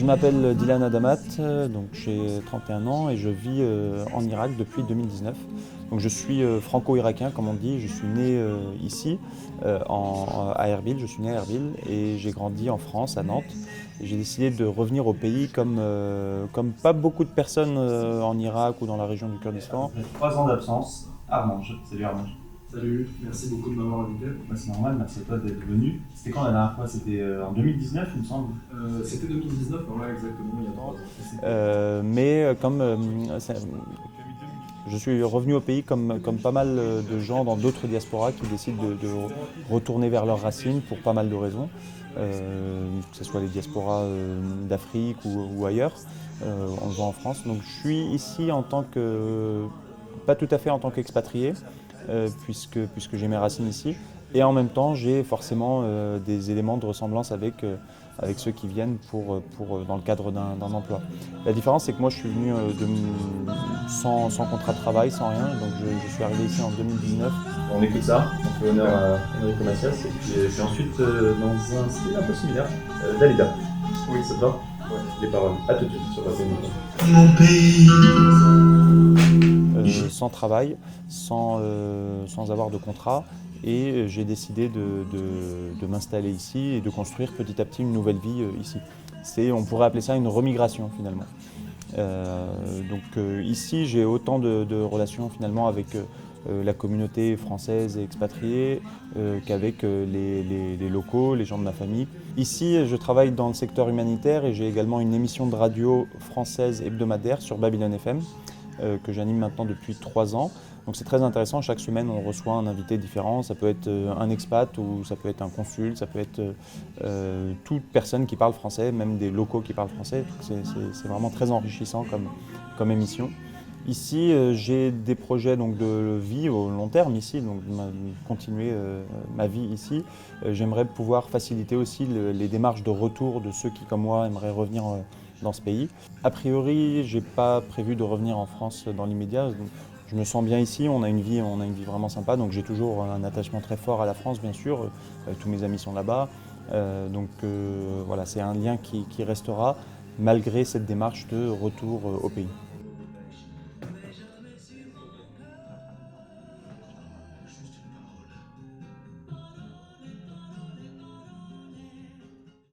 Je m'appelle Dylan Adamat, donc j'ai 31 ans et je vis en Irak depuis 2019. Donc je suis franco-irakien comme on dit, je suis né ici à Erbil, je suis né à Erbil et j'ai grandi en France, à Nantes. Et j'ai décidé de revenir au pays comme pas beaucoup de personnes en Irak ou dans la région du Kurdistan. Après 3 ans d'absence, Armange, salut Armange. Salut, merci beaucoup de m'avoir invité. Bah, c'est normal, merci à toi d'être venu. C'était quand la dernière fois? C'était en 2019 il me semble. C'était 2019, ouais, exactement, il y a 3 ans. Je suis revenu au pays comme pas mal de gens dans d'autres diasporas qui décident de retourner vers leurs racines pour pas mal de raisons, que ce soit les diasporas d'Afrique ou ailleurs, en le voit en France. Donc je suis ici pas tout à fait en tant qu'expatrié, puisque j'ai mes racines ici, et en même temps j'ai forcément des éléments de ressemblance avec ceux qui viennent dans le cadre d'un emploi. La différence, c'est que moi, je suis venu sans contrat de travail, sans rien. Donc, je suis arrivé ici en 2019. On écoute ça, on fait honneur à Enrico Macias. Et puis, je suis ensuite dans un style un peu similaire, Dalida. Oui, c'est ça. Ouais. Les paroles. À tout de suite sur Radio Micro. Mon pays. Sans travail, sans avoir de contrat. Et j'ai décidé de m'installer ici et de construire petit à petit une nouvelle vie ici. On pourrait appeler ça une remigration finalement. Ici, j'ai autant de relations finalement avec la communauté française et expatriée qu'avec les locaux, les gens de ma famille. Ici, je travaille dans le secteur humanitaire et j'ai également une émission de radio française hebdomadaire sur Babylone FM que j'anime maintenant depuis 3 ans. Donc c'est très intéressant, chaque semaine on reçoit un invité différent, ça peut être un expat ou ça peut être un consul, ça peut être toute personne qui parle français, même des locaux qui parlent français. C'est vraiment très enrichissant comme émission. Ici, j'ai des projets donc, de vie au long terme ici, donc continuer ma vie ici. J'aimerais pouvoir faciliter aussi les démarches de retour de ceux qui, comme moi, aimeraient revenir dans ce pays. A priori, je n'ai pas prévu de revenir en France dans l'immédiat. Je me sens bien ici, on a une vie vraiment sympa, donc j'ai toujours un attachement très fort à la France, bien sûr. Tous mes amis sont là-bas, voilà, c'est un lien qui restera malgré cette démarche de retour au pays.